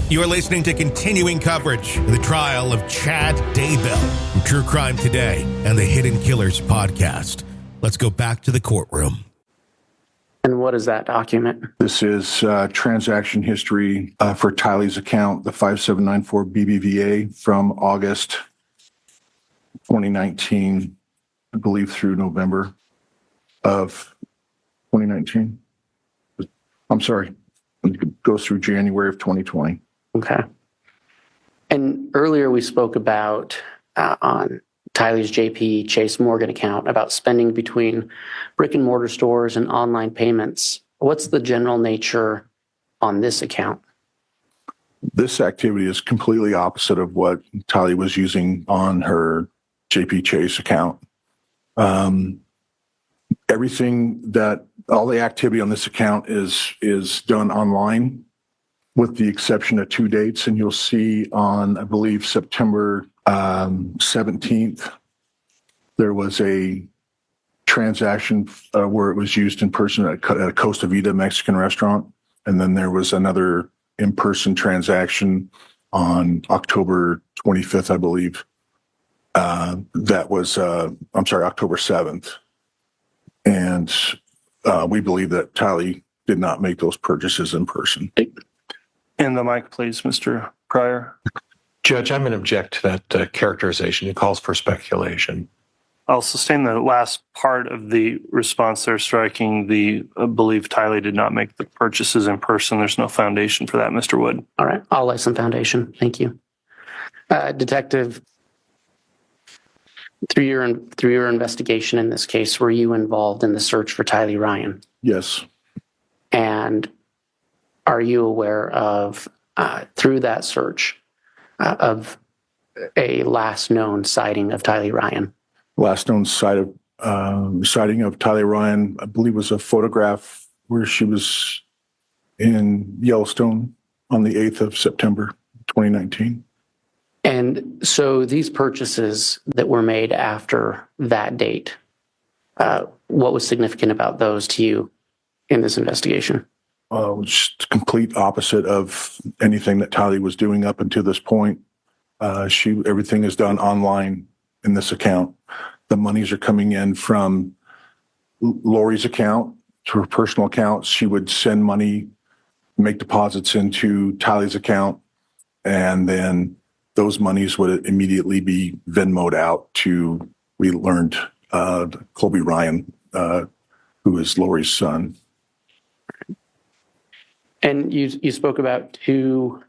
You are listening to continuing coverage of the trial of Chad Daybell from True Crime Today and the Hidden Killers podcast. Let's go back to the courtroom. And what is that document? This is transaction history for Tylee's account, the 5794 BBVA from August 2019, I believe, through November of 2019. I'm sorry, it goes through January of 2020. Okay. And earlier we spoke about on Tylee's JP Chase Morgan account about spending between brick and mortar stores and online payments. What's the general nature on this account? This activity is completely opposite of what Tylee was using on her JP Chase account. All the activity on this account is done online, with the exception of two dates. And you'll see on, I believe, September 17th, there was a transaction where it was used in person at a Costa Vida Mexican restaurant. And then there was another in-person transaction on October 25th, I believe. That was, October 7th. And we believe that Tylee did not make those purchases in person. In the mic, please, Mr. Pryor. Judge, I'm going to object to that characterization. It calls for speculation. I'll sustain the last part of the response there, striking the belief Tylee did not make the purchases in person. There's no foundation for that, Mr. Wood. All right. I'll lay some foundation. Thank you. Detective, through your investigation in this case, were you involved in the search for Tylee Ryan? Yes. And are you aware of, through that search, of a last known sighting of Tylee Ryan? Last known sighting of Tylee Ryan, I believe, was a photograph where she was in Yellowstone on the 8th of September, 2019. And so these purchases that were made after that date, what was significant about those to you in this investigation? Just complete opposite of anything that Tylee was doing up until this point. Everything is done online in this account. The monies are coming in from Lori's account to her personal account. She would send money, make deposits into Tylee's account, and then those monies would immediately be Venmo'd out to, we learned, Colby Ryan, who is Lori's son. And you spoke about two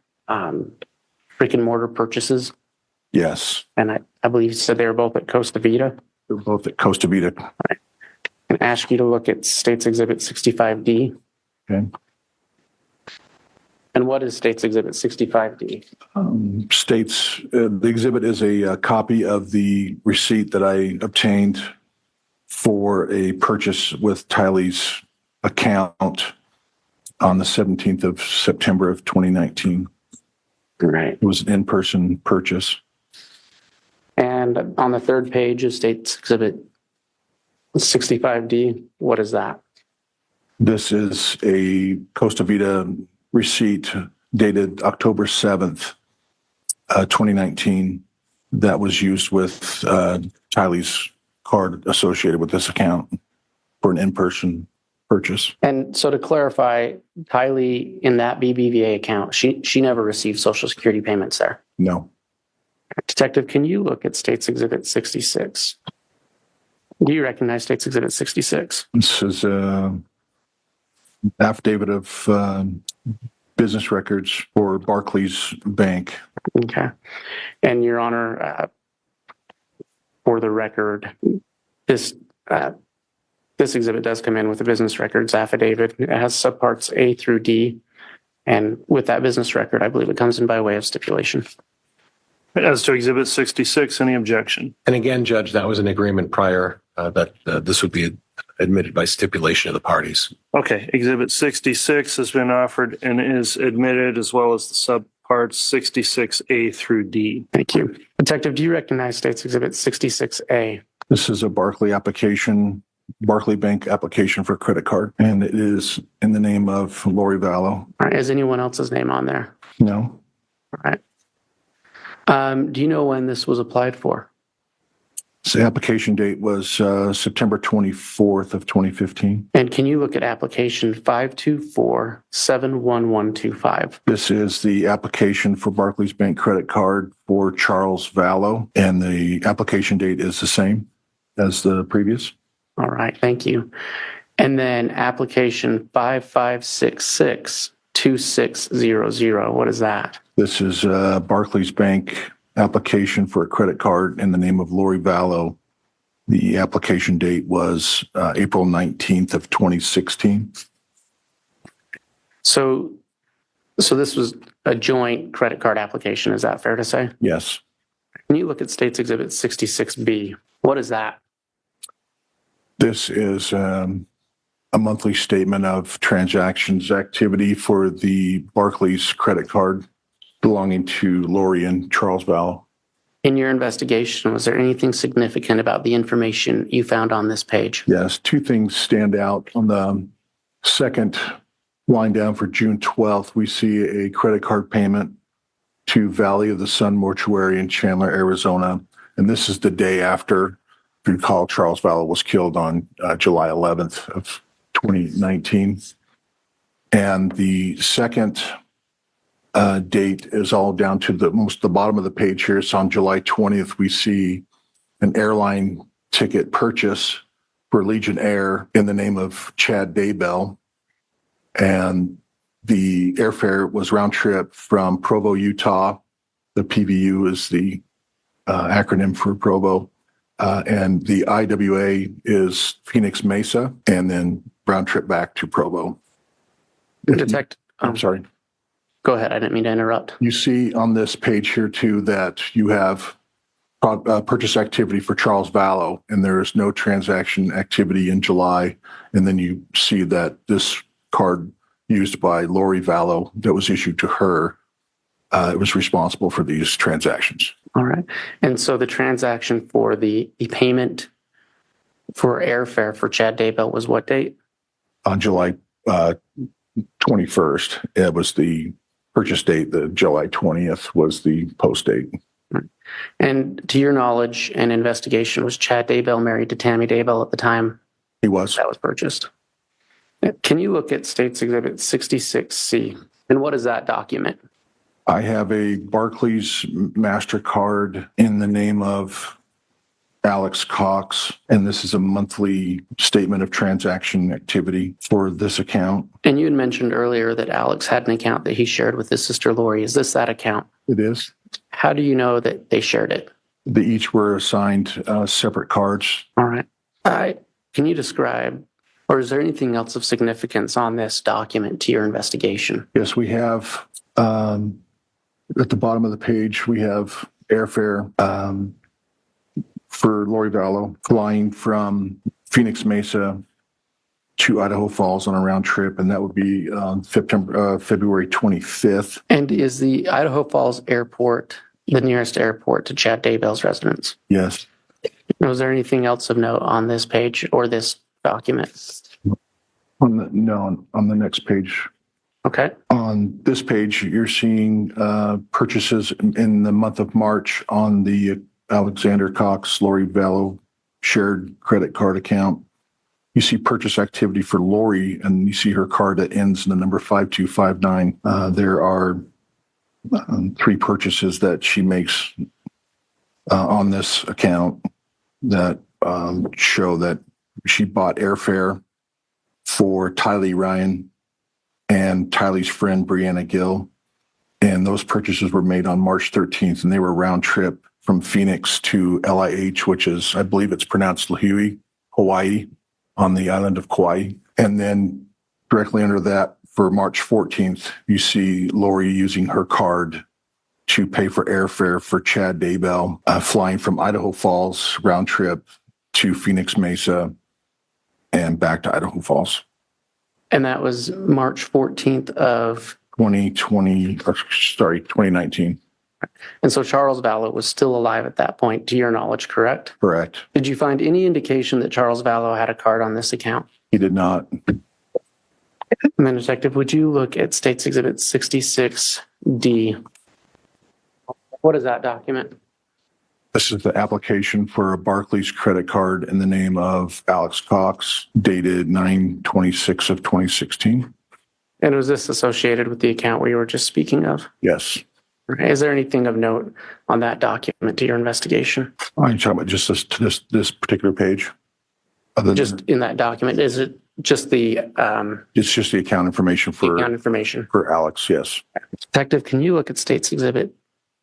brick and mortar purchases. Yes. And I believe you said they were both at Costa Vida. They're both at Costa Vida. All right. And ask you to look at States Exhibit 65D. Okay. And what is States Exhibit 65D? The exhibit is a copy of the receipt that I obtained for a purchase with Tylee's account on the 17th of September of 2019. Right. It was an in-person purchase. And on the third page of States Exhibit 65D, what is that? This is a Costa Vida receipt dated October 7th, 2019, that was used with Tylee's card associated with this account for an in-person purchase. And so to clarify, Tylee, in that BBVA account, she never received Social Security payments there? No. Detective, can you look at States Exhibit 66? Do you recognize States Exhibit 66? This is an affidavit of business records for Barclays Bank. Okay. And Your Honor, for the record, this exhibit does come in with a business records affidavit. It has subparts A through D. And with that business record, I believe it comes in by way of stipulation. As to Exhibit 66, any objection? And again, Judge, that was an agreement prior that this would be admitted by stipulation of the parties. Okay. Exhibit 66 has been offered and is admitted, as well as the subparts 66A through D. Thank you. Detective, do you recognize States Exhibit 66A? This is a Barclay Bank application for credit card, and it is in the name of Lori Vallow. All right. Is anyone else's name on there? No. All right. Do you know when this was applied for? So the application date was September 24th of 2015. And can you look at application 524-71125? This is the application for Barclays Bank credit card for Charles Vallow, and the application date is the same as the previous. All right, thank you. And then application 5566-2600, what is that? This is Barclays Bank application for a credit card in the name of Lori Vallow. The application date was April 19th of 2016. So this was a joint credit card application, is that fair to say? Yes. Can you look at States Exhibit 66B? What is that? This is a monthly statement of transactions activity for the Barclays credit card belonging to Lori and Charles Vallow. In your investigation, was there anything significant about the information you found on this page? Yes, two things stand out. On the second line down for June 12th, we see a credit card payment to Valley of the Sun Mortuary in Chandler, Arizona. And this is the day after, if you recall, Charles Vallow was killed on July 11th of 2019. And the second date is all down to the bottom of the page here. So on July 20th, we see an airline ticket purchase for Legion Air in the name of Chad Daybell. And the airfare was round trip from Provo, Utah. The PVU is the acronym for Provo. And the IWA is Phoenix Mesa, and then round trip back to Provo. I'm sorry. Go ahead. I didn't mean to interrupt. You see on this page here, too, that you have purchase activity for Charles Vallow, and there is no transaction activity in July. And then you see that this card used by Lori Vallow that was issued to her, it was responsible for these transactions. All right. And so the transaction for the payment for airfare for Chad Daybell was what date? On July 21st, it was the purchase date. The July 20th was the post date. And to your knowledge and investigation, was Chad Daybell married to Tammy Daybell at the time He was. that was purchased? Can you look at States Exhibit 66C? And what is that document? I have a Barclays MasterCard in the name of Alex Cox, and this is a monthly statement of transaction activity for this account. And you had mentioned earlier that Alex had an account that he shared with his sister Lori. Is this that account? It is. How do you know that they shared it? They each were assigned separate cards. All right. Can you describe, or is there anything else of significance on this document to your investigation? Yes, we have, at the bottom of the page, we have airfare for Lori Vallow flying from Phoenix Mesa to Idaho Falls on a round trip, and that would be on February 25th. And is the Idaho Falls airport the nearest airport to Chad Daybell's residence? Yes. Was there anything else of note on this page or this document? On the next page. Okay. On this page, you're seeing purchases in the month of March on the Alexander Cox Lori Vallow shared credit card account. You see purchase activity for Lori, and you see her card that ends in the number 5259. There are 3 purchases that she makes on this account that show that she bought airfare for Tylee Ryan and Tylee's friend Brianna Gill. And those purchases were made on March 13th, and they were round trip from Phoenix to LIH, which is, I believe it's pronounced Lahui, Hawaii, on the island of Kauai. And then directly under that, for March 14th, you see Lori using her card to pay for airfare for Chad Daybell, flying from Idaho Falls round trip to Phoenix Mesa and back to Idaho Falls. And that was March 14th of 2019. And so Charles Vallow was still alive at that point, to your knowledge, correct? Correct. Did you find any indication that Charles Vallow had a card on this account? He did not. And then, Detective, would you look at States Exhibit 66D? What is that document? This is the application for a Barclays credit card in the name of Alex Cox, dated 9/26 of 2016. And was this associated with the account we were just speaking of? Yes. Is there anything of note on that document to your investigation? I'm talking about just this particular page. Other Just in that document, is it just the it's just the account information account information? for Alex. Yes. Detective, can you look at State's Exhibit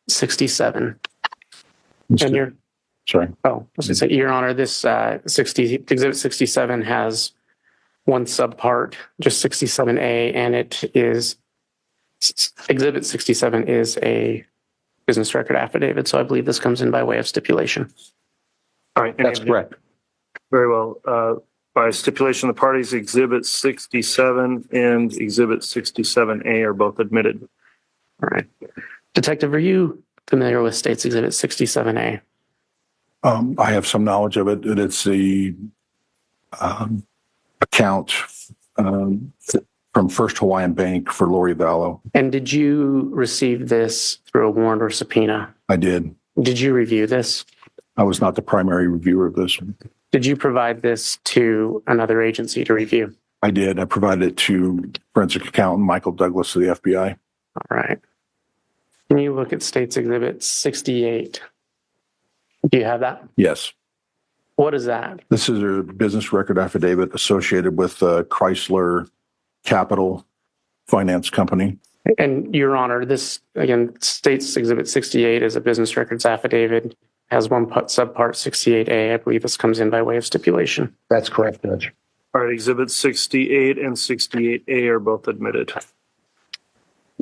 67? And your Sorry. I was going to say, Your Honor, this Exhibit 67 has one subpart, just 67A, and it is Exhibit 67 is a business record affidavit. So I believe this comes in by way of stipulation. All right. That's correct. Very well. By stipulation, the parties Exhibit 67 and Exhibit 67A are both admitted. All right. Detective, are you familiar with State's Exhibit 67A? I have some knowledge of it, and it's the account from First Hawaiian Bank for Lori Vallow. And did you receive this through a warrant or subpoena? I did. Did you review this? I was not the primary reviewer of this. Did you provide this to another agency to review? I did. I provided it to forensic accountant Michael Douglas of the FBI. All right. Can you look at State's Exhibit 68? Do you have that? Yes. What is that? This is a business record affidavit associated with Chrysler Capital Finance Company. And Your Honor, this, again, State's Exhibit 68 is a business records affidavit, has one subpart 68A. I believe this comes in by way of stipulation. That's correct, Judge. All right. Exhibit 68 and 68A are both admitted.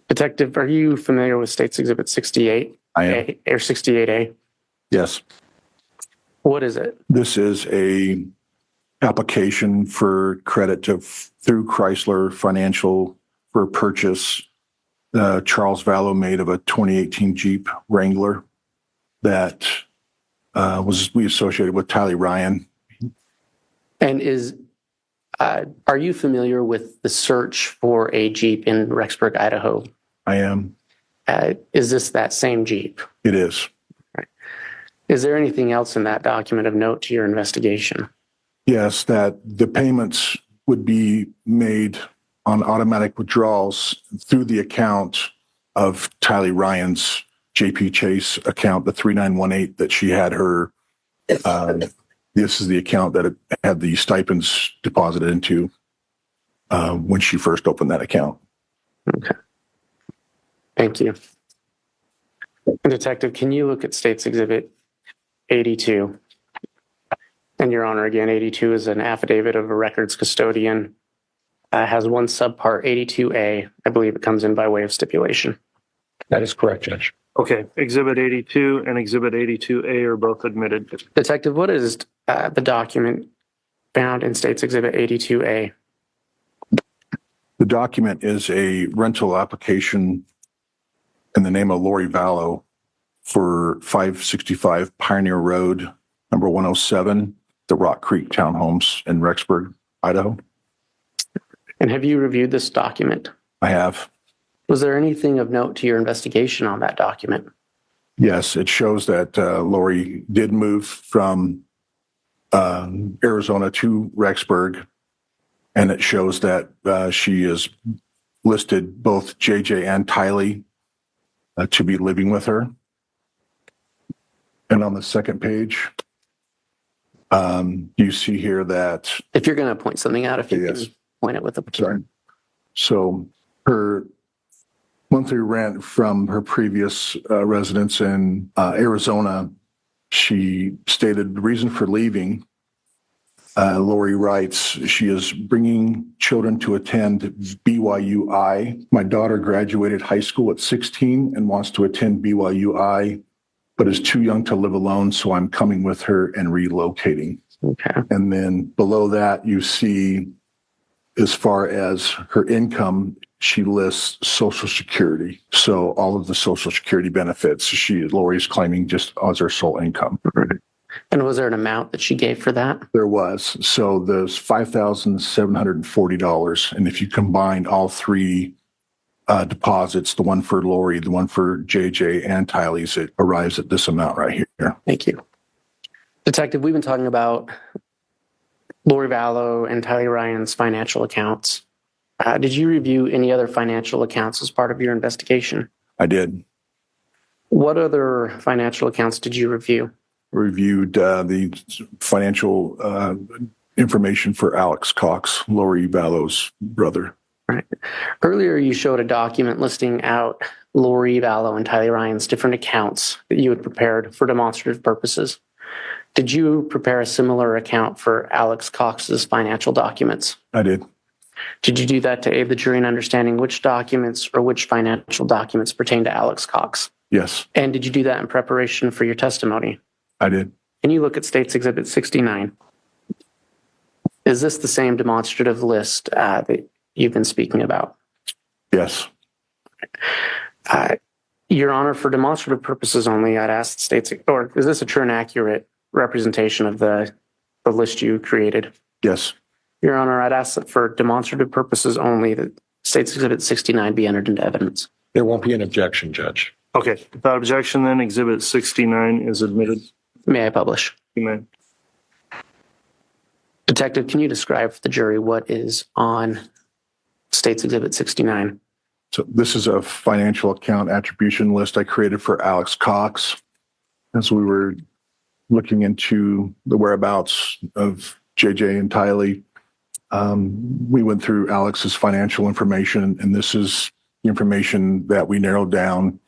Detective, are you familiar with State's Exhibit 68? I am. Or 68A? Yes. What is it? This is a application for credit through Chrysler Financial for a purchase Charles Vallow made of a 2018 Jeep Wrangler that we associated with Tylee Ryan. And are you familiar with the search for a Jeep in Rexburg, Idaho? I am. Is this that same Jeep? It is. Right. Is there anything else in that document of note to your investigation? Yes, that the payments would be made on automatic withdrawals through the account of Tylee Ryan's JP Chase account, the 3918 that she had her. This is the account that had the stipends deposited into when she first opened that account. Okay. Thank you. And Detective, can you look at State's Exhibit 82? And Your Honor, again, 82 is an affidavit of a records custodian. Has one subpart 82A. I believe it comes in by way of stipulation. That is correct, Judge. Okay. Exhibit 82 and Exhibit 82A are both admitted. Detective, what is the document found in State's Exhibit 82A? The document is a rental application in the name of Lori Vallow for 565 Pioneer Road, number 107, the Rock Creek Townhomes in Rexburg, Idaho. And have you reviewed this document? I have. Was there anything of note to your investigation on that document? Yes, it shows that Lori did move from Arizona to Rexburg, and it shows that she is listed both JJ and Tylee to be living with her. And on the second page, you see here that... If you're going to point something out, if you Yes. can point it with a... Sorry. So her monthly rent from her previous residence in Arizona, she stated the reason for leaving. Lori writes, she is bringing children to attend BYUI. My daughter graduated high school at 16 and wants to attend BYUI, but is too young to live alone, so I'm coming with her and relocating. Okay. And then below that, you see, as far as her income, she lists Social Security. So all of the Social Security benefits, Lori's claiming just as her sole income. And was there an amount that she gave for that? There was. So there's $5,740. And if you combine all three deposits, the one for Lori, the one for JJ and Tylee's, it arrives at this amount right here. Thank you. Detective, we've been talking about Lori Vallow and Tylee Ryan's financial accounts. Did you review any other financial accounts as part of your investigation? I did. What other financial accounts did you review? Reviewed the financial information for Alex Cox, Lori Vallow's brother. Right. Earlier, you showed a document listing out Lori Vallow and Tylee Ryan's different accounts that you had prepared for demonstrative purposes. Did you prepare a similar account for Alex Cox's financial documents? I did. Did you do that to aid the jury in understanding which documents or which financial documents pertain to Alex Cox? Yes, And did you do that in preparation for your testimony? I did. Can you look at State's Exhibit 69? Is this the same demonstrative list that you've been speaking about? Yes. Your Honor, for demonstrative purposes only, I'd ask the State's, or is this a true and accurate representation of the list you created? Yes. Your Honor, I'd ask that for demonstrative purposes only that State's Exhibit 69 be entered into evidence. There won't be an objection, Judge. Okay, without objection, then Exhibit 69 is admitted. May I publish? You may. Detective, can you describe for the jury what is on State's Exhibit 69? So this is a financial account attribution list I created for Alex Cox as we were looking into the whereabouts of JJ and Tylee. We went through Alex's financial information, and this is the information that we narrowed down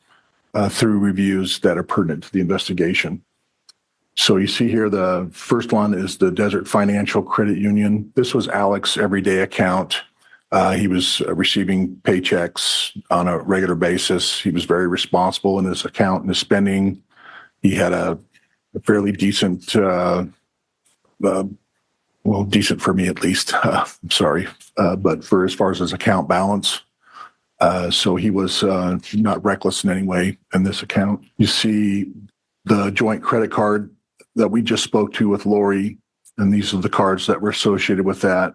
through reviews that are pertinent to the investigation. So you see here, the first one is the Desert Financial Credit Union. This was Alex's everyday account. He was receiving paychecks on a regular basis. He was very responsible in his account and his spending. He had a fairly decent, decent for me at least, I'm sorry, but for as far as his account balance. So he was not reckless in any way in this account. You see the joint credit card that we just spoke to with Lori, and these are the cards that were associated with that.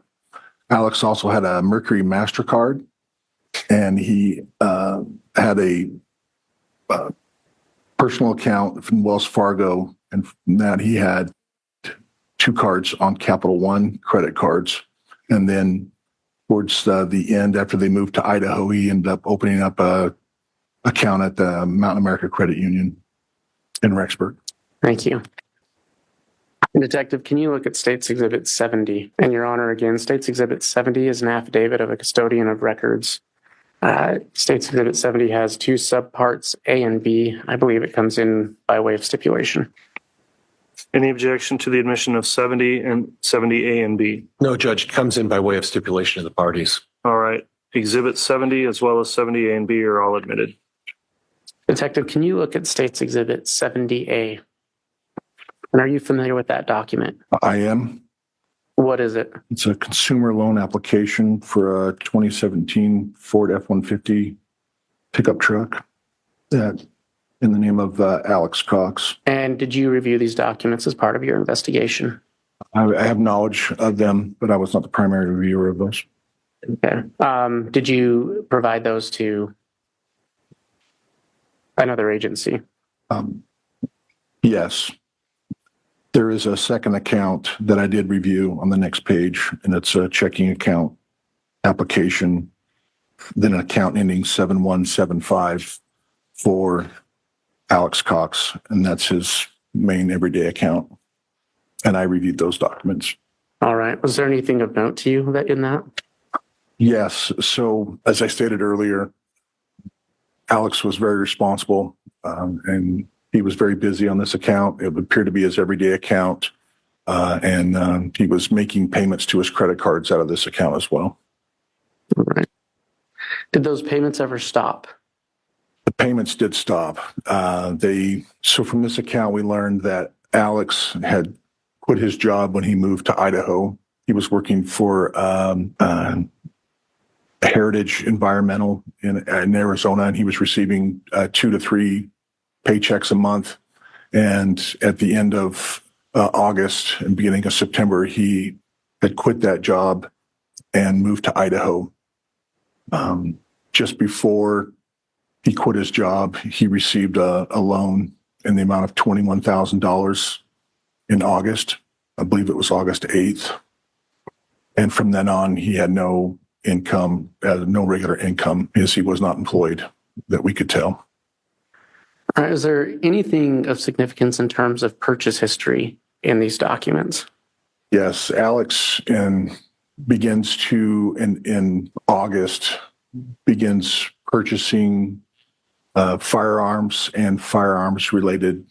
Alex also had a Mercury MasterCard, and he had a personal account from Wells Fargo, and from that he had 2 cards on Capital One credit cards. And then towards the end, after they moved to Idaho, he ended up opening up a account at the Mountain America Credit Union in Rexburg. Thank you. Detective, can you look at State's Exhibit 70? And Your Honor, again, State's Exhibit 70 is an affidavit of a custodian of records. State's Exhibit 70 has 2 subparts, A and B. I believe it comes in by way of stipulation. Any objection to the admission of 70 and 70A and B? No, Judge, it comes in by way of stipulation of the parties. All right. Exhibit 70 as well as 70A and B are all admitted. Detective, can you look at State's Exhibit 70A? And are you familiar with that document? I am. What is it? It's a consumer loan application for a 2017 Ford F-150 pickup truck that in the name of Alex Cox. And did you review these documents as part of your investigation? I have knowledge of them, but I was not the primary reviewer of those. Okay. Did you provide those to another agency? Yes. There is a second account that I did review on the next page, and it's a checking account application, then an account ending 7175 for Alex Cox, and that's his main everyday account. And I reviewed those documents. All right. Was there anything of note to you in that? Yes. So as I stated earlier, Alex was very responsible, and he was very busy on this account. It would appear to be his everyday account, and he was making payments to his credit cards out of this account as well. All right. Did those payments ever stop? The payments did stop. So from this account, we learned that Alex had quit his job when he moved to Idaho. He was working for Heritage Environmental in Arizona, and he was receiving 2 to 3 paychecks a month. And at the end of August and beginning of September, he had quit that job and moved to Idaho. just before he quit his job, he received a loan in the amount of $21,000 in August. I believe it was August 8th. And from then on, he had no income, no regular income, as he was not employed that we could tell. All right, is there anything of significance in terms of purchase history in these documents? Yes, Alex begins to, in August, begins purchasing firearms and firearms-related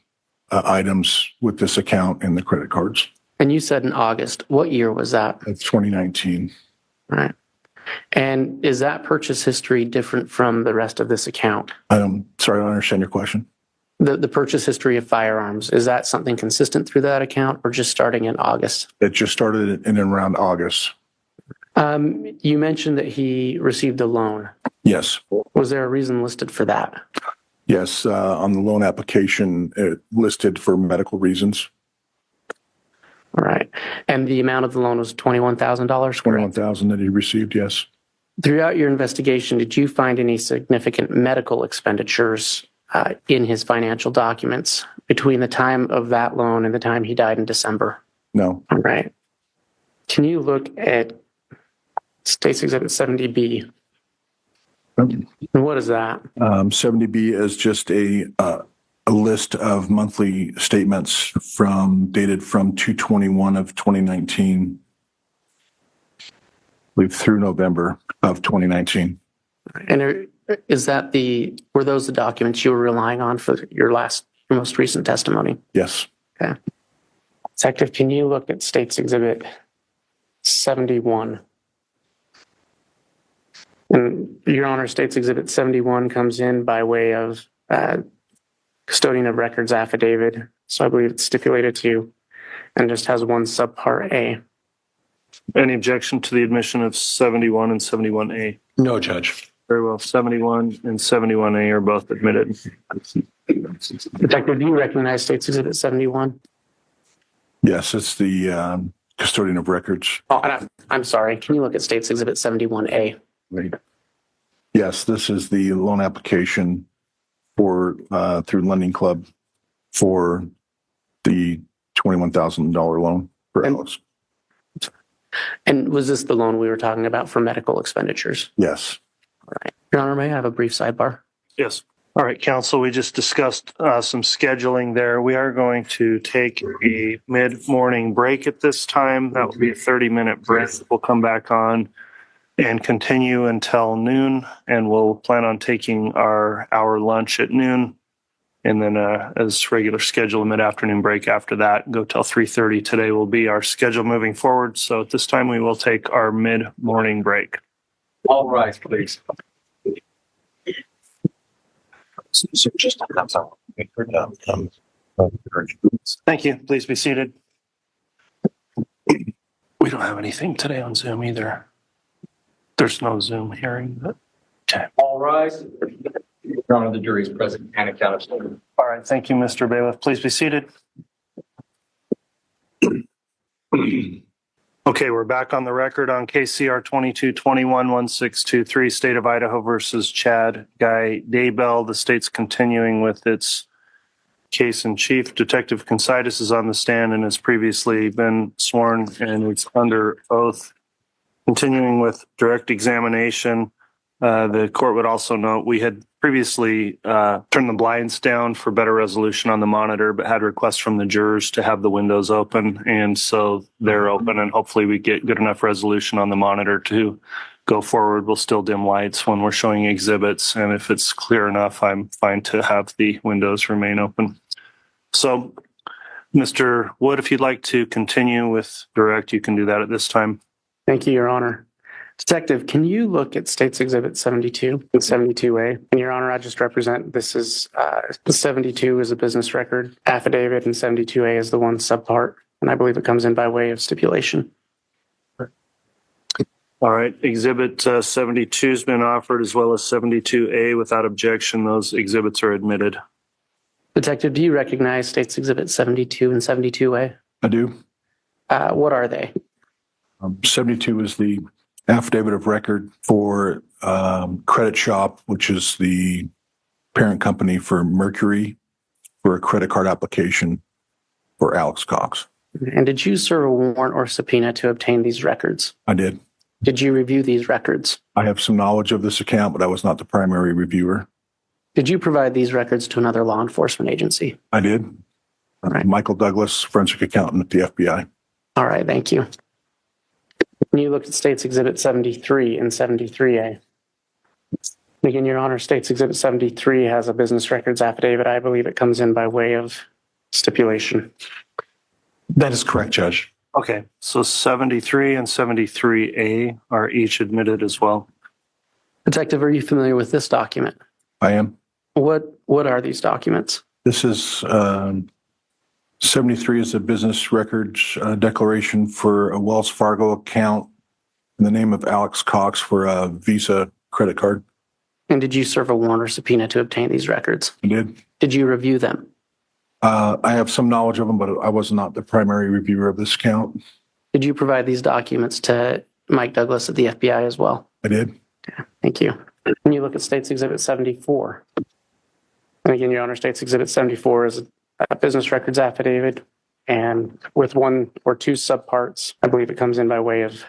items with this account and the credit cards. And you said in August. What year was that? That's 2019. All right. And is that purchase history different from the rest of this account? Sorry, I don't understand your question. The purchase history of firearms, is that something consistent through that account or just starting in August? It just started in and around August. You mentioned that he received a loan. Yes. Was there a reason listed for that? Yes, on the loan application, it listed for medical reasons. All right. And the amount of the loan was $21,000? $21,000 that he received, yes. Throughout your investigation, did you find any significant medical expenditures in his financial documents between the time of that loan and the time he died in December? No. All right. Can you look at State's Exhibit 70B? And what is that? 70B is just a list of monthly statements dated from 2/21 of 2019, I believe, through November of 2019. And were those the documents you were relying on for your most recent testimony? Yes. Okay. Detective, can you look at State's Exhibit 71? And Your Honor, State's Exhibit 71 comes in by way of custodian of records affidavit. So I believe it's stipulated to, and just has one subpart A. Any objection to the admission of 71 and 71A? No, Judge. Very well. 71 and 71A are both admitted. Detective, do you recognize State's Exhibit 71? Yes, it's the custodian of records. Oh, and I'm sorry. Can you look at State's Exhibit 71A? Right. Yes, this is the loan application for through Lending Club for the $21,000 loan for Alex. And was this the loan we were talking about for medical expenditures? Yes. All right. Your Honor, may I have a brief sidebar? Yes. All right, counsel, we just discussed some scheduling there. We are going to take a mid-morning break at this time. That will be a 30-minute break. We'll come back on and continue until noon, and we'll plan on taking our hour lunch at noon, and then as regular schedule, a mid-afternoon break after that, go till 3:30. Today will be our schedule moving forward. So at this time, we will take our mid-morning break. All right, please. So just Thank you. Please be seated. We don't have anything today on Zoom either. There's no Zoom hearing. But okay. All rise. Your Honor, the jury is present and accounted for. All right. Thank you, Mr. Bailiff. Please be seated. Okay, we're back on the record on KCR 2221-1623, State of Idaho versus Chad Daybell. The state's continuing with its case in chief. Detective Considas is on the stand and has previously been sworn and it's under oath. Continuing with direct examination, the court would also note we had previously turned the blinds down for better resolution on the monitor, but had requests from the jurors to have the windows open. And so they're open, and hopefully we get good enough resolution on the monitor to go forward. We'll still dim lights when we're showing exhibits. And if it's clear enough, I'm fine to have the windows remain open. So, Mr. Wood, if you'd like to continue with direct, you can do that at this time. Thank you, Your Honor. Detective, can you look at State's Exhibit 72 and 72A? And Your Honor, I just represent this is 72 is a business record affidavit and 72A is the one subpart. And I believe it comes in by way of stipulation. All right. Exhibit 72 has been offered as well as 72A without objection. Those exhibits are admitted. Detective, do you recognize State's Exhibit 72 and 72A? I do. What are they? 72 is the affidavit of record for Credit Shop, which is the parent company for Mercury, for a credit card application for Alex Cox. And did you serve a warrant or subpoena to obtain these records? I did. Did you review these records? I have some knowledge of this account, but I was not the primary reviewer. Did you provide these records to another law enforcement agency? I did. Right. Michael Douglas, forensic accountant at the FBI. All right, thank you. When you look at States Exhibit 73 and 73A, again, Your Honor, States Exhibit 73 has a business records affidavit. I believe it comes in by way of stipulation. That is correct, Judge. Okay, so 73 and 73A are each admitted as well. Detective, are you familiar with this document? I am. What are these documents? This is 73 is a business records declaration for a Wells Fargo account in the name of Alex Cox for a Visa credit card. And did you serve a warrant or subpoena to obtain these records? I did. Did you review them? I have some knowledge of them, but I was not the primary reviewer of this account. Did you provide these documents to Mike Douglas at the FBI as well? I did. Okay, thank you. When you look at States Exhibit 74, and again, Your Honor, States Exhibit 74 is a business records affidavit, and with one or two subparts, I believe it comes in by way of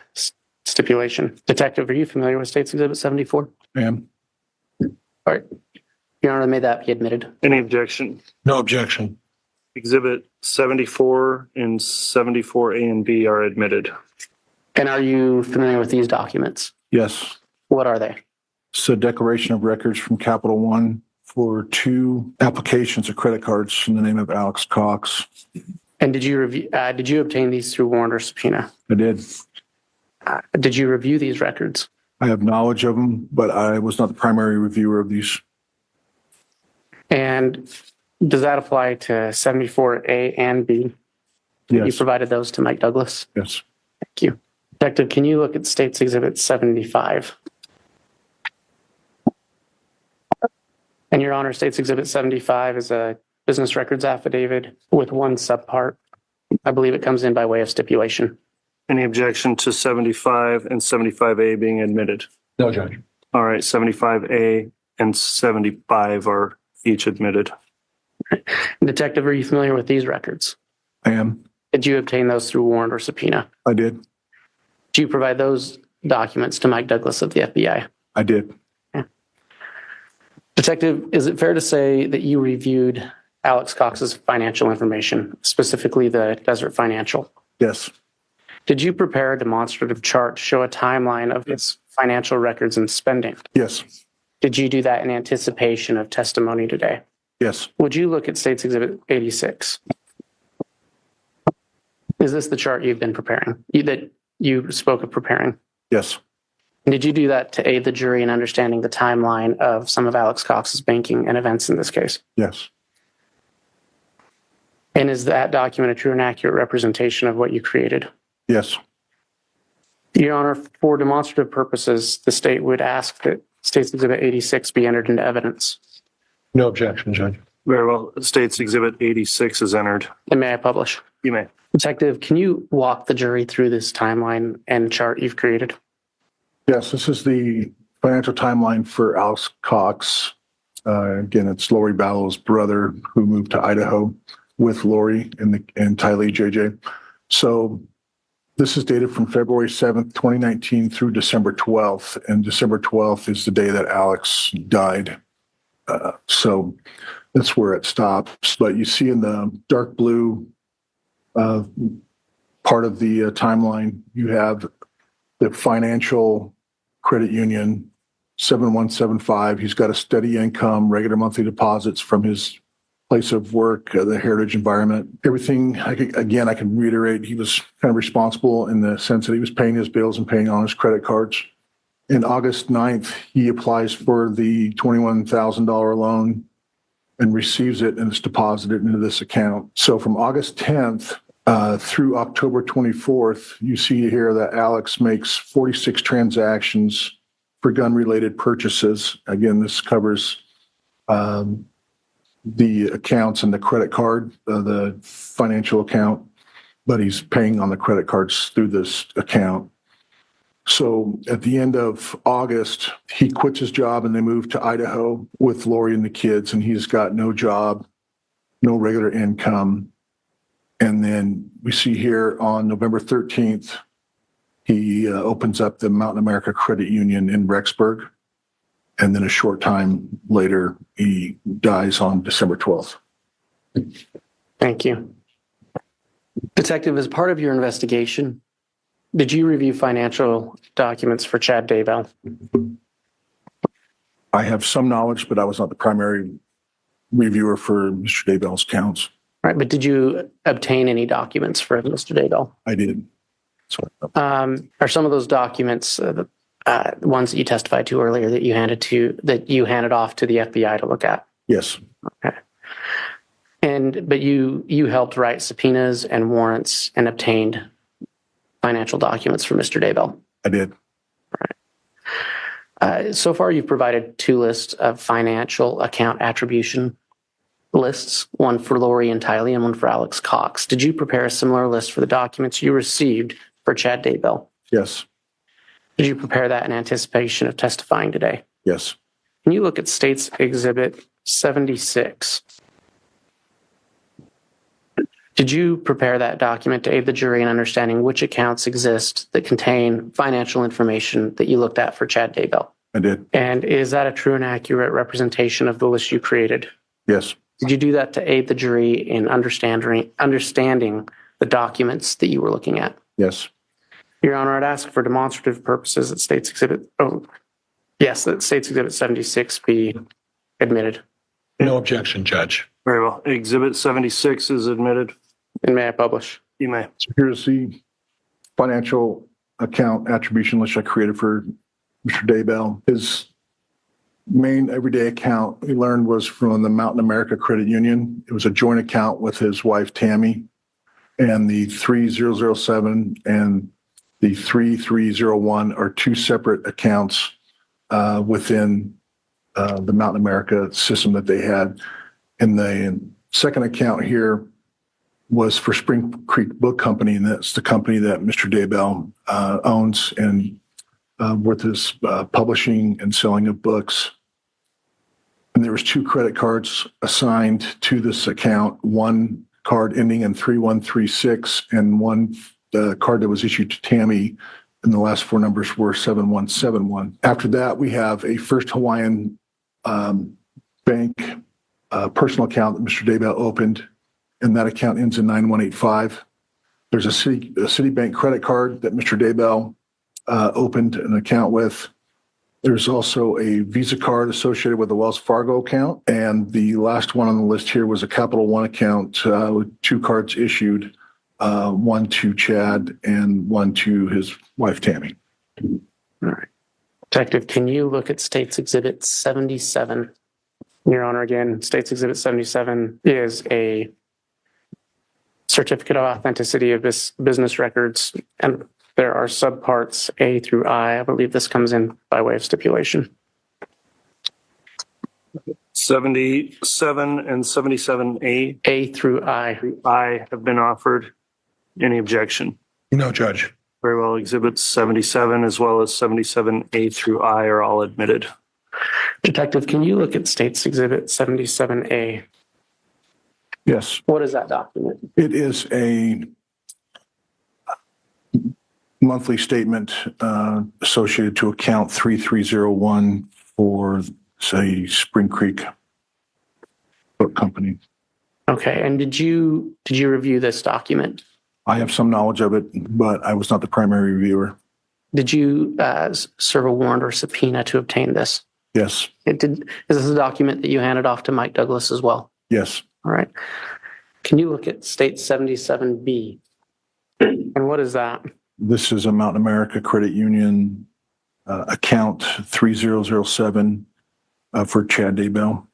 stipulation. Detective, are you familiar with States Exhibit 74? I am. All right. Your Honor, may that be admitted. Any objection? No objection. Exhibit 74 and 74A and B are admitted. And are you familiar with these documents? Yes. What are they? It's a declaration of records from Capital One for 2 applications of credit cards in the name of Alex Cox. And did you review? Did you obtain these through warrant or subpoena? I did. Did you review these records? I have knowledge of them, but I was not the primary reviewer of these. And does that apply to 74A and B? You Yes. provided those to Mike Douglas? Yes. Thank you. Detective, can you look at States Exhibit 75? And Your Honor, States Exhibit 75 is a business records affidavit with one subpart. I believe it comes in by way of stipulation. Any objection to 75 and 75A being admitted? No, Judge. All right, 75A and 75 are each admitted. Detective, are you familiar with these records? I am. Did you obtain those through warrant or subpoena? I did. Did you provide those documents to Mike Douglas of the FBI? I did. Detective, is it fair to say that you reviewed Alex Cox's financial information, specifically the Desert Financial? Yes. Did you prepare a demonstrative chart to show a timeline of his financial records and spending? Yes. Did you do that in anticipation of testimony today? Yes. Would you look at States Exhibit 86? Is this the chart you've been preparing, that you spoke of preparing? Yes. Did you do that to aid the jury in understanding the timeline of some of Alex Cox's banking and events in this case? Yes. And is that document a true and accurate representation of what you created? Yes. Your Honor, for demonstrative purposes, the state would ask that States Exhibit 86 be entered into evidence. No objection, Judge. Very well. States Exhibit 86 is entered. And may I publish? You may. Detective, can you walk the jury through this timeline and chart you've created? Yes. This is the financial timeline for Alex Cox. Again, it's Lori Vallow's brother who moved to Idaho with Lori and Tylee JJ. So this is dated from February 7th, 2019 through December 12th. And December 12th is the day that Alex died. So that's where it stops. But you see in the dark blue part of the timeline, you have the financial credit union 7175. He's got a steady income, regular monthly deposits from his place of work, the Heritage Environment. Everything, I can reiterate, he was kind of responsible in the sense that he was paying his bills and paying on his credit cards. In August 9th, he applies for the $21,000 loan and receives it, and it's deposited into this account. So from August 10th through October 24th, you see here that Alex makes 46 transactions for gun-related purchases. Again, this covers the accounts and the credit card, the financial account, but he's paying on the credit cards through this account. So at the end of August, he quits his job and they move to Idaho with Lori and the kids, and he's got no job, no regular income. And then we see here on November 13th, he opens up the Mountain America Credit Union in Rexburg. And then a short time later, he dies on December 12th. Thank you. Detective, as part of your investigation, did you review financial documents for Chad Daybell? I have some knowledge, but I was not the primary reviewer for Mr. Daybell's accounts. All right, but did you obtain any documents for Mr. Daybell? I did. Are some of those documents the ones that you testified to earlier that you handed off to the FBI to look at? Yes. Okay. But you helped write subpoenas and warrants and obtained financial documents for Mr. Daybell. I did. So far, you've provided 2 lists of financial account attribution lists, one for Lori and Tylee and one for Alex Cox. Did you prepare a similar list for the documents you received for Chad Daybell? Yes. Did you prepare that in anticipation of testifying today? Yes. Can you look at State's Exhibit 76? Did you prepare that document to aid the jury in understanding which accounts exist that contain financial information that you looked at for Chad Daybell? I did. And is that a true and accurate representation of the list you created? Yes. Did you do that to aid the jury in understanding the documents that you were looking at? Yes. Your Honor, I'd ask for demonstrative purposes that State's Exhibit 76 be admitted. No objection, Judge. Very well. Exhibit 76 is admitted. And may I publish? You may. So here's the financial account attribution list I created for Mr. Daybell. His main everyday account we learned was from the Mountain America Credit Union. It was a joint account with his wife, Tammy, and the 3007 and the 3301 are 2 separate accounts within the Mountain America system that they had. And the second account here was for Spring Creek Book Company, and that's the company that Mr. Daybell owns and with his publishing and selling of books. And there was 2 credit cards assigned to this account, one card ending in 3136 and one card that was issued to Tammy, and the last 4 numbers were 7171. After that, we have a First Hawaiian Bank personal account that Mr. Daybell opened, and that account ends in 9185. There's a Citibank credit card that Mr. Daybell opened an account with. There's also a Visa card associated with the Wells Fargo account. And the last one on the list here was a Capital One account with 2 cards issued, one to Chad and one to his wife, Tammy. All right. Detective, can you look at State's Exhibit 77? Your Honor, again, State's Exhibit 77 is a certificate of authenticity of business records, and there are subparts A through I. I believe this comes in by way of stipulation. 77 and 77A. A through I. I have been offered. Any objection? No, Judge. Very well. Exhibits 77 as well as 77A through I are all admitted. Detective, can you look at State's Exhibit 77A? Yes. What is that document? It is a monthly statement associated to account 3301 for, say, Spring Creek Book Company. Okay, and did you review this document? I have some knowledge of it, but I was not the primary reviewer. Did you serve a warrant or subpoena to obtain this? Yes. Is this a document that you handed off to Mike Douglas as well? Yes. All right. Can you look at State 77B? And what is that? This is a Mountain America Credit Union account 3007 for Chad Daybell.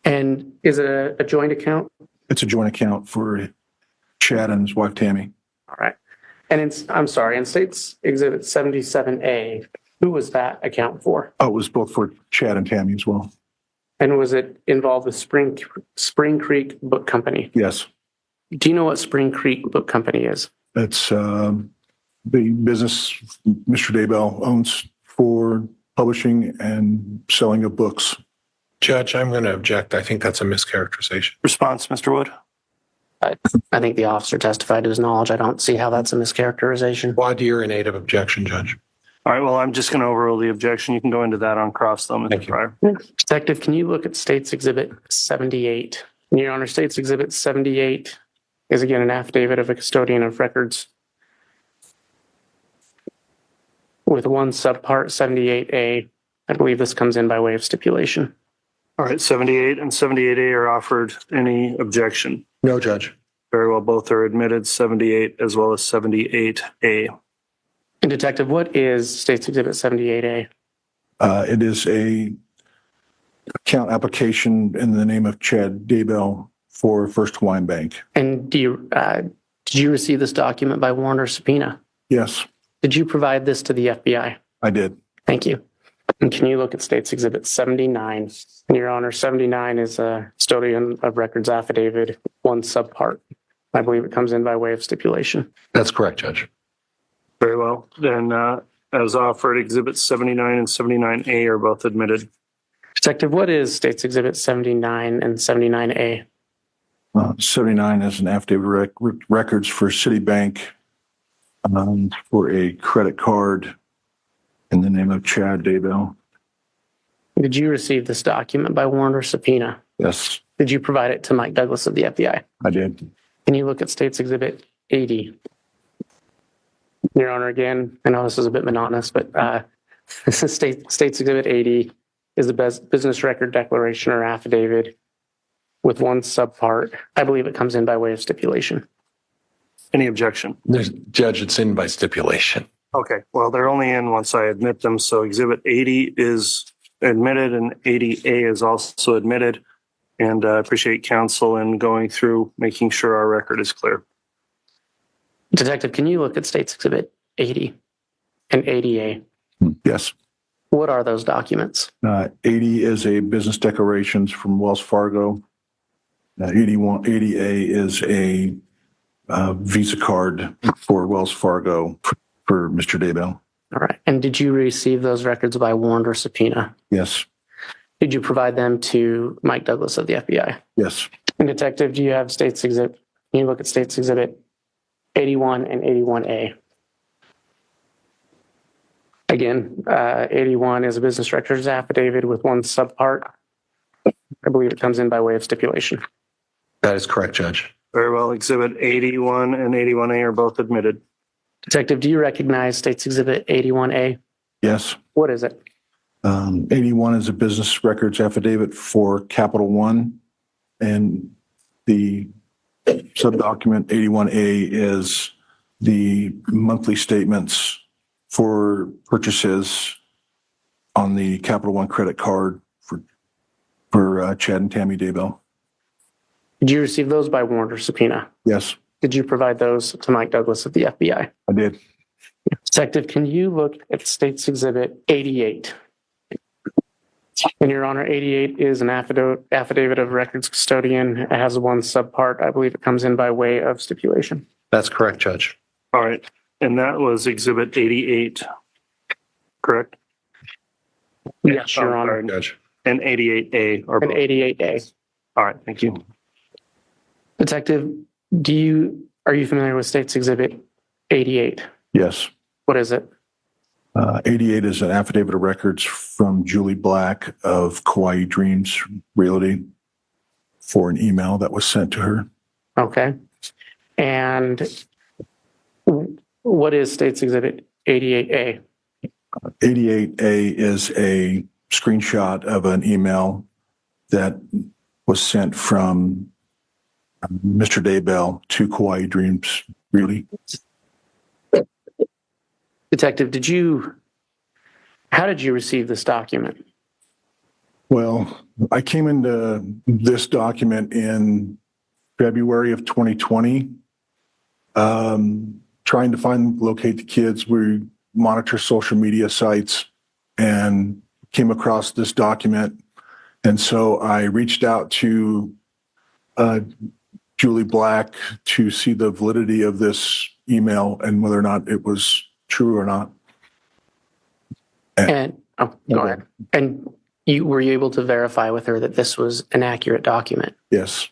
And is it a joint account? It's a joint account for Chad and his wife, Tammy. All right. And in State's Exhibit 77A, who was that account for? Oh, it was both for Chad and Tammy as well. And was it involved with Spring Creek Book Company? Yes. Do you know what Spring Creek Book Company is? It's the business Mr. Daybell owns for publishing and selling of books. Judge, I'm going to object. I think that's a mischaracterization. Response, Mr. Wood? I think the officer testified to his knowledge. I don't see how that's a mischaracterization. Why do your native objection, Judge? All right, well, I'm just going to overrule the objection. You can go into that on cross, though, Mr. Thank you. Pryor. Detective, can you look at State's Exhibit 78? Your Honor, State's Exhibit 78 is again an affidavit of a custodian of records with one subpart, 78A. I believe this comes in by way of stipulation. All right, 78 and 78A are offered. Any objection? No, Judge. Very well, both are admitted, 78 as well as 78A. And Detective, what is State's Exhibit 78A? It is a account application in the name of Chad Daybell for First Hawaiian Bank. And did you receive this document by warrant or subpoena? Yes, Did you provide this to the FBI? I did. Thank you. And can you look at State's Exhibit 79? And Your Honor, 79 is a custodian of records affidavit, one subpart. I believe it comes in by way of stipulation. That's correct, Judge. Very well. Then, as offered, Exhibits 79 and 79A are both admitted. Detective, what is State's Exhibit 79 and 79A? 79 is an affidavit records for Citibank for a credit card in the name of Chad Daybell. Did you receive this document by warrant or subpoena? Yes, Did you provide it to Mike Douglas of the FBI? I did. Can you look at State's Exhibit 80? Your Honor, again, I know this is a bit monotonous, but this is State's Exhibit 80 is the business record declaration or affidavit with one subpart. I believe it comes in by way of stipulation. Any objection? Judge, it's in by stipulation. Okay, well, they're only in once I admit them. So Exhibit 80 is admitted and 80A is also admitted. And I appreciate counsel in going through, making sure our record is clear. Detective, can you look at State's Exhibit 80 and 80A? Yes. What are those documents? 80 is a business declarations from Wells Fargo. 80A is a Visa card for Wells Fargo for Mr. Daybell. All right. And did you receive those records by warrant or subpoena? Yes. Did you provide them to Mike Douglas of the FBI? Yes. And Detective, do you have State's Exhibit? Can you look at State's Exhibit 81 and 81A? Again, 81 is a business records affidavit with one subpart. I believe it comes in by way of stipulation. That is correct, Judge. Very well. Exhibit 81 and 81A are both admitted. Detective, do you recognize State's Exhibit 81A? Yes. What is it? 81 is a business records affidavit for Capital One, and the subdocument 81A is the monthly statements for purchases on the Capital One credit card for Chad and Tammy Daybell. Did you receive those by warrant or subpoena? Yes, Did you provide those to Mike Douglas of the FBI? I did. Detective, can you look at State's Exhibit 88? And Your Honor, 88 is an affidavit of records custodian. It has one subpart. I believe it comes in by way of stipulation. That's correct, Judge. All right. And that was Exhibit 88, correct? Yes, Your Honor. Sorry. Judge. And 88A are And both. 88A. All right. Thank you. Detective, are you familiar with State's Exhibit 88? Yes. What is it? 88 is an affidavit of records from Julie Black of Kauai Dreams Realty for an email that was sent to her. Okay. And what is State's Exhibit 88A? 88A is a screenshot of an email that was sent from Mr. Daybell to Kauai Dreams Realty. Detective, how did you receive this document? Well, I came into this document in February of 2020, trying to locate the kids. We monitor social media sites and came across this document. And so I reached out to Julie Black to see the validity of this email and whether or not it was true or not. Go ahead. And were you able to verify with her that this was an accurate document? Yes.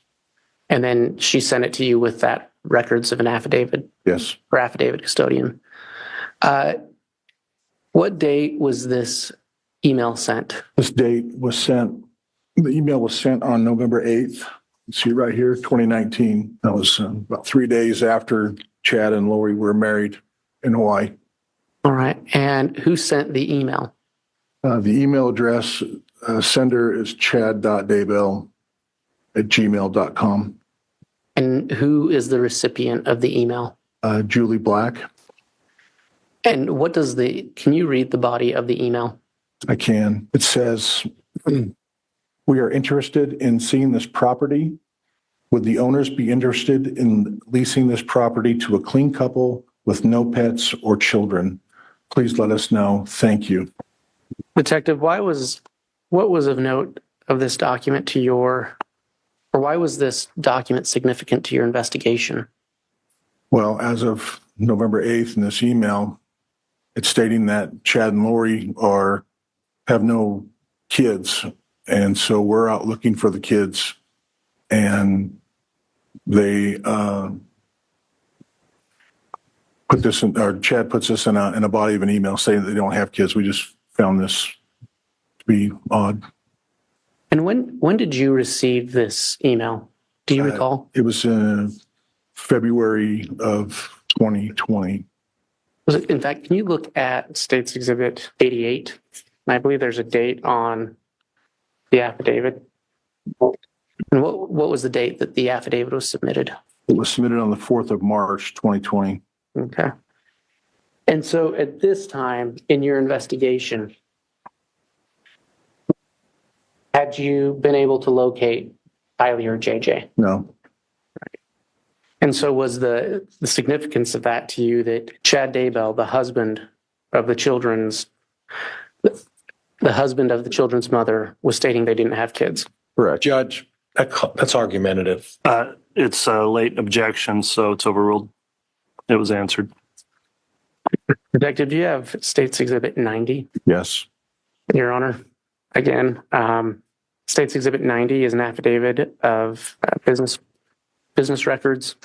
And then she sent it to you with that records of an affidavit? Yes. Or affidavit custodian. What date was this email sent? The email was sent on November 8th. You see right here, 2019. That was about 3 days after Chad and Lori were married in Hawaii. All right. And who sent the email? The email address, sender is chad.daybell@gmail.com. And who is the recipient of the email? Julie Black. And can you read the body of the email? I can. It says, we are interested in seeing this property. Would the owners be interested in leasing this property to a clean couple with no pets or children? Please let us know. Thank you. Detective, what was of note of this document why was this document significant to your investigation? Well, as of November 8th in this email, it's stating that Chad and Lori have no kids. And so we're out looking for the kids, and they Chad puts this in a body of an email saying that they don't have kids. We just found this to be odd. And when did you receive this email? Do you recall? It was in February of 2020. In fact, can you look at State's Exhibit 88? I believe there's a date on the affidavit. And what was the date that the affidavit was submitted? It was submitted on the 4th of March, 2020. Okay. And so at this time in your investigation, had you been able to locate Tylee or JJ? No. And so was the significance of that to you that Chad Daybell, the husband of the children's mother, was stating they didn't have kids? Correct. Judge, that's argumentative. It's a late objection, so it's overruled. It was answered. Detective, do you have State's Exhibit 90? Yes. Your Honor, again, State's Exhibit 90 is an affidavit of business records.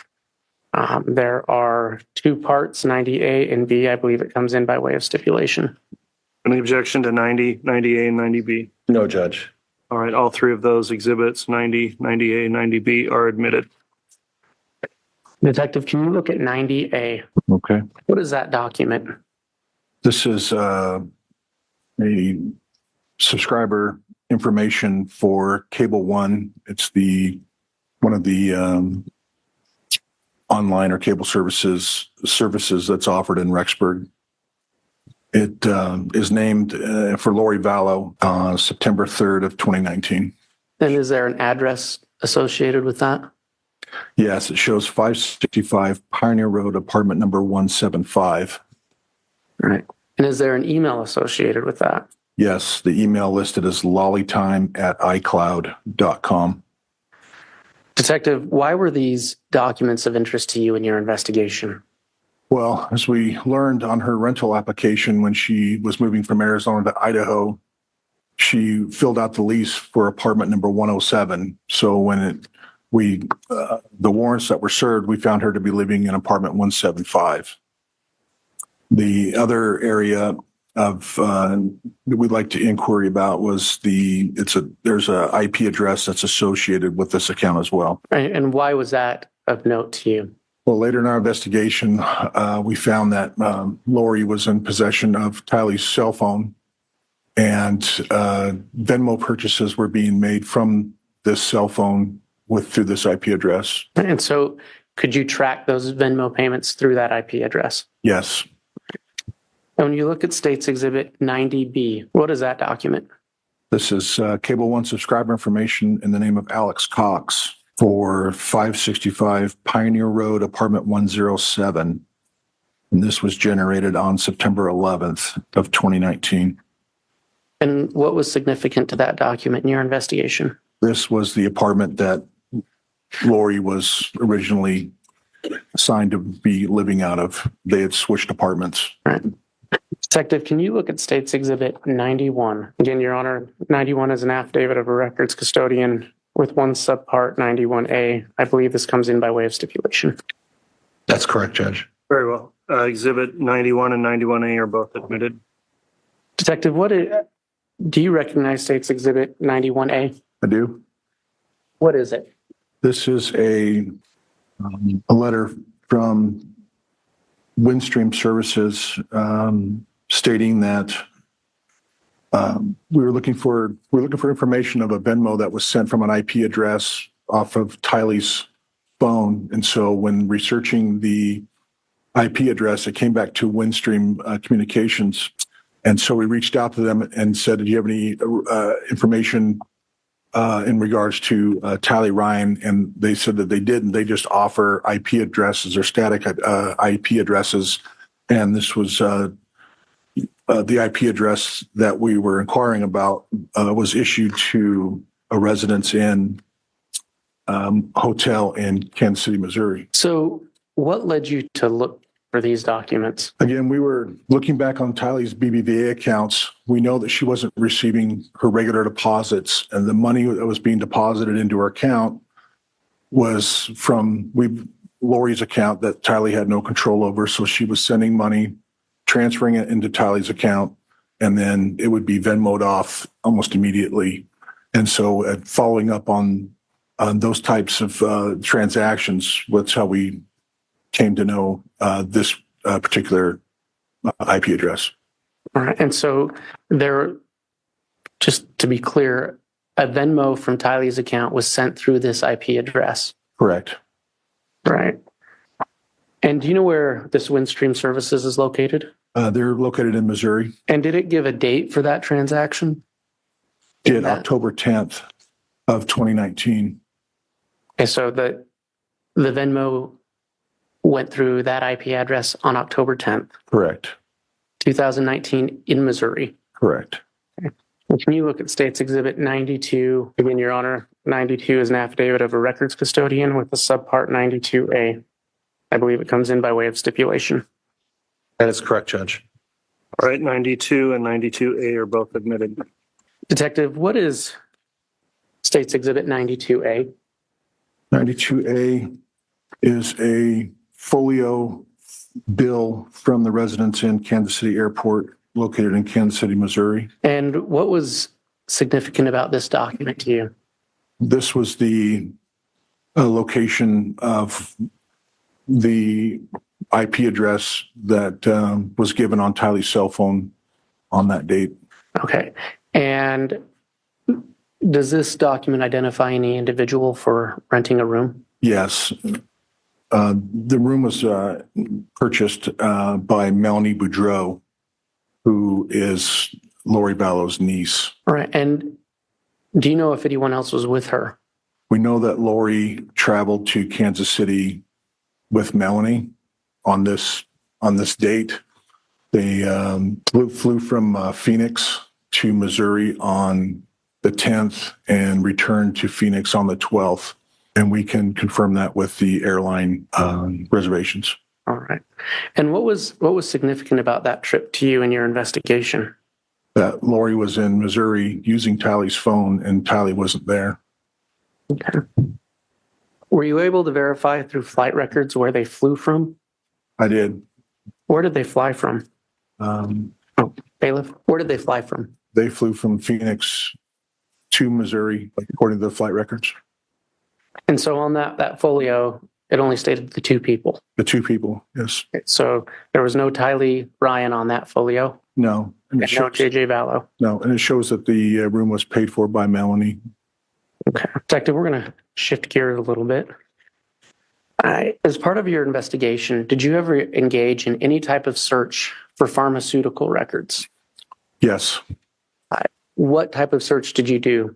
There are two parts, 90A and B. I believe it comes in by way of stipulation. Any objection to 90, 90A, and 90B? No, Judge. All right, all three of those exhibits, 90, 90A, 90B, are admitted. Detective, can you look at 90A? Okay. What is that document? This is a subscriber information for Cable One. It's one of the online or cable services that's offered in Rexburg. It is named for Lori Vallow, September 3rd of 2019. And is there an address associated with that? Yes, it shows 565 Pioneer Road, apartment number 175. All right. And is there an email associated with that? Yes, the email listed is lollytime@icloud.com. Detective, why were these documents of interest to you in your investigation? Well, as we learned on her rental application when she was moving from Arizona to Idaho, she filled out the lease for apartment number 107. So when the warrants that were served, we found her to be living in apartment 175. The other area that we'd like to inquiry about was there's a IP address that's associated with this account as well. And why was that of note to you? Well, later in our investigation, we found that Lori was in possession of Tylee's cell phone, and Venmo purchases were being made from this cell phone through this IP address. And so could you track those Venmo payments through that IP address? Yes. And when you look at State's Exhibit 90B, what is that document? This is Cable One subscriber information in the name of Alex Cox for 565 Pioneer Road, apartment 107. And this was generated on September 11th of 2019. And what was significant to that document in your investigation? This was the apartment that Lori was originally assigned to be living out of. They had switched apartments. Right. Detective, can you look at State's Exhibit 91? Again, Your Honor, 91 is an affidavit of a records custodian with one subpart 91A. I believe this comes in by way of stipulation. That's correct, Judge. Very well. Exhibit 91 and 91A are both admitted. Detective, do you recognize State's Exhibit 91A? I do. What is it? This is a letter from Windstream Services stating that we were looking for information of a Venmo that was sent from an IP address off of Tylee's phone. And so when researching the IP address, it came back to Windstream Communications. And so we reached out to them and said, do you have any information in regards to Tylee Ryan? And they said that they didn't. They just offer IP addresses or static IP addresses. And this was the IP address that we were inquiring about was issued to a Residence Inn hotel in Kansas City, Missouri. So what led you to look for these documents? Again, we were looking back on Tylee's BBVA accounts. We know that she wasn't receiving her regular deposits, and the money that was being deposited into her account was from Lori's account that Tylee had no control over. So she was sending money, transferring it into Tylee's account, and then it would be Venmo'd off almost immediately. And so following up on those types of transactions, that's how we came to know this particular IP address. All right. And so just to be clear, a Venmo from Tylee's account was sent through this IP address. Correct. Right. And do you know where this Windstream Services is located? They're located in Missouri. And did it give a date for that transaction? Did October 10th of 2019. Okay, so the Venmo went through that IP address on October 10th, Correct. 2019 in Missouri. Correct. Okay. Well, can you look at State's Exhibit 92? Again, Your Honor, 92 is an affidavit of a records custodian with the subpart 92A. I believe it comes in by way of stipulation. That is correct, Judge. All right, 92 and 92A are both admitted. Detective, what is State's Exhibit 92A? 92A is a folio bill from the Residence Inn Kansas City Airport located in Kansas City, Missouri. And what was significant about this document to you? This was the location of the IP address that was given on Tylee's cell phone on that date. Okay. And does this document identify any individual for renting a room? Yes. The room was purchased by Melanie Boudreau, who is Lori Vallow's niece. All right. And do you know if anyone else was with her? We know that Lori traveled to Kansas City with Melanie on this date. They flew from Phoenix to Missouri on the 10th and returned to Phoenix on the 12th. And we can confirm that with the airline reservations. All right. And what was significant about that trip to you in your investigation? That Lori was in Missouri using Tylee's phone and Tylee wasn't there. Okay. Were you able to verify through flight records where they flew from? I did. Where did they fly from? Bailiff, where did they fly from? They flew from Phoenix to Missouri, according to the flight records. And so on that folio, it only stated the two people. The two people, yes. So there was no Tylee Ryan on that folio? No. And And no JJ Vallow? No, and it shows that the room was paid for by Melanie. Okay. Detective, we're going to shift gears a little bit. As part of your investigation, did you ever engage in any type of search for pharmaceutical records? Yes. What type of search did you do?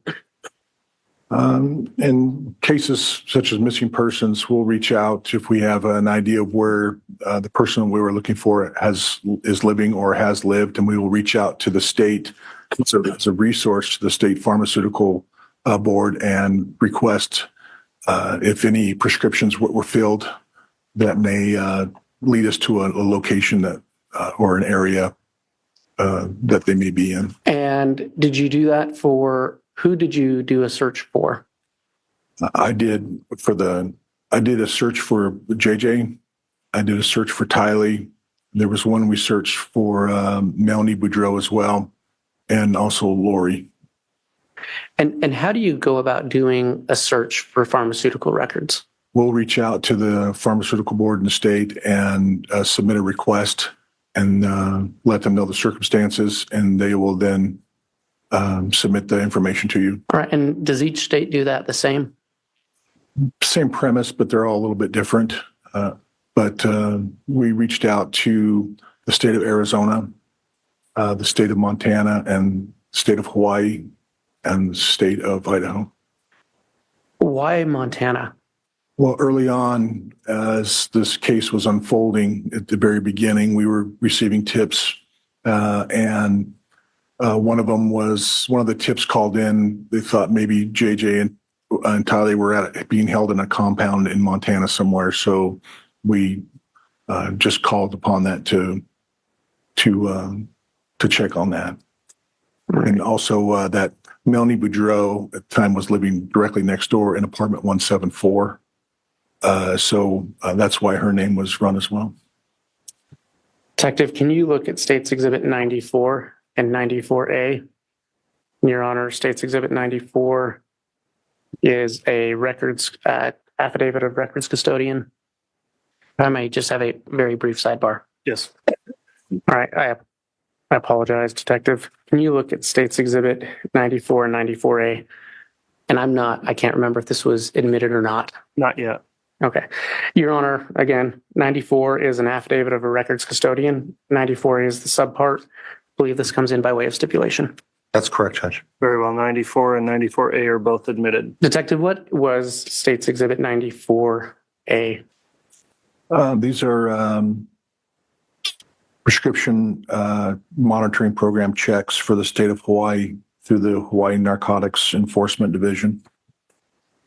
In cases such as missing persons, we'll reach out if we have an idea of where the person we were looking for is living or has lived, and we will reach out to the state. It's a resource to the state pharmaceutical board and request if any prescriptions were filled that may lead us to a location that or an area that they may be in. And did you do that for, who did you do a search for? I did a search for JJ. I did a search for Tylee. There was one we searched for Melanie Boudreau as well, and also Lori. And how do you go about doing a search for pharmaceutical records? We'll reach out to the pharmaceutical board in the state and submit a request and let them know the circumstances, and they will then submit the information to you. All right. And does each state do that the same? Same premise, but they're all a little bit different. But we reached out to the state of Arizona, the state of Montana, and the state of Hawaii, and the state of Idaho. Why Montana? Well, early on, as this case was unfolding at the very beginning, we were receiving tips, and one of the tips called in. They thought maybe JJ and Tylee were being held in a compound in Montana somewhere, so we just called upon that to check on that. Right. And also that Melanie Boudreau at the time was living directly next door in apartment 174. So that's why her name was run as well. Detective, can you look at States Exhibit 94 and 94A? Your Honor, States Exhibit 94 is a records affidavit of records custodian. I may just have a very brief sidebar. Yes. All right. I apologize, Detective. Can you look at States Exhibit 94 and 94A? And I can't remember if this was admitted or not. Not yet. Okay. Your Honor, again, 94 is an affidavit of a records custodian. 94 is the subpart. I believe this comes in by way of stipulation. That's correct, Judge. Very well. 94 and 94A are both admitted. Detective, what was States Exhibit 94A? These are prescription monitoring program checks for the state of Hawaii through the Hawaii Narcotics Enforcement Division.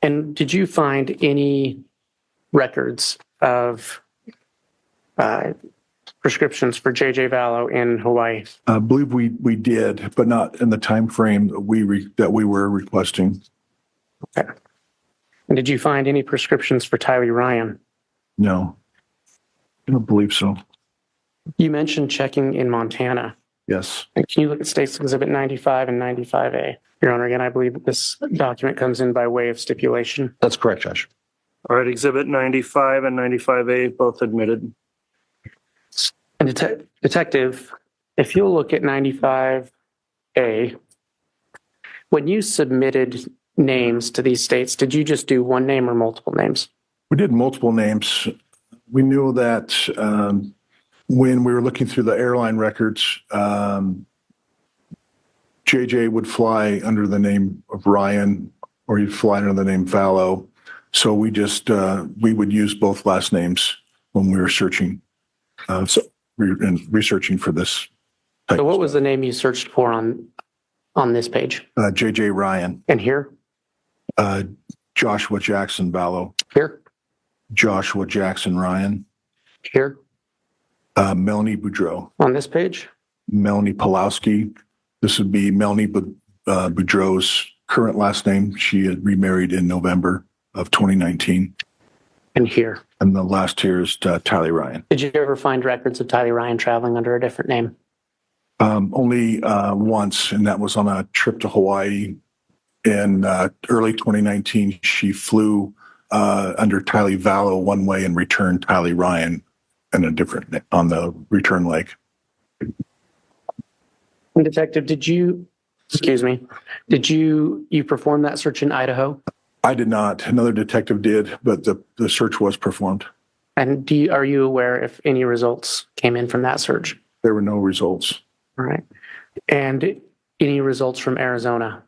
And did you find any records of prescriptions for JJ Vallow in Hawaii? I believe we did, but not in the time frame that we were requesting. Okay. And did you find any prescriptions for Tylee Ryan? No, I don't believe so. You mentioned checking in Montana. Yes. And can you look at States Exhibit 95 and 95A? Your Honor, again, I believe that this document comes in by way of stipulation. That's correct, Judge. All right. Exhibit 95 and 95A, both admitted. And Detective, if you'll look at 95A, when you submitted names to these states, did you just do one name or multiple names? We did multiple names. We knew that when we were looking through the airline records, JJ would fly under the name of Ryan, or he'd fly under the name Vallow. So we just we would use both last names when we were searching. So we were researching for this. So what was the name you searched for on this page? JJ Ryan. And here? Joshua Jackson Vallow. Here? Joshua Jackson Ryan. Here? Melanie Boudreau. On this page? Melanie Pulowski. This would be Melanie Boudreau's current last name. She had remarried in November of 2019. And here? And the last here is Tylee Ryan. Did you ever find records of Tylee Ryan traveling under a different name? Only once, and that was on a trip to Hawaii in early 2019. She flew under Tylee Vallow one way and returned Tylee Ryan in a different on the return leg. And Detective, did you perform that search in Idaho? I did not. Another detective did, but the search was performed. And are you aware if any results came in from that search? There were no results. All right. And any results from Arizona?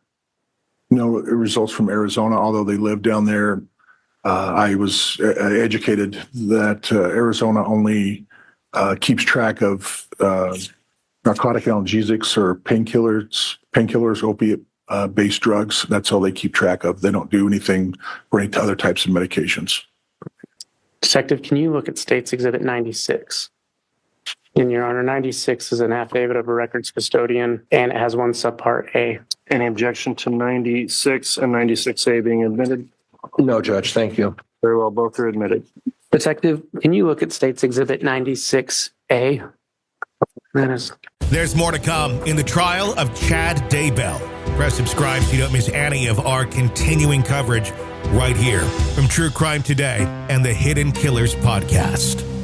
No results from Arizona, although they live down there. I was educated that Arizona only keeps track of narcotic analgesics or painkillers, opiate-based drugs. That's all they keep track of. They don't do anything for any other types of medications. Detective, can you look at State's Exhibit 96? In your honor, 96 is an affidavit of a records custodian, and it has one subpart A. Any objection to 96 and 96A being admitted? No, Judge, thank you. Very well, both are admitted. Detective, can you look at State's Exhibit 96A? There's more to come in the trial of Chad Daybell. Press subscribe so you don't miss any of our continuing coverage right here from True Crime Today and the Hidden Killers podcast.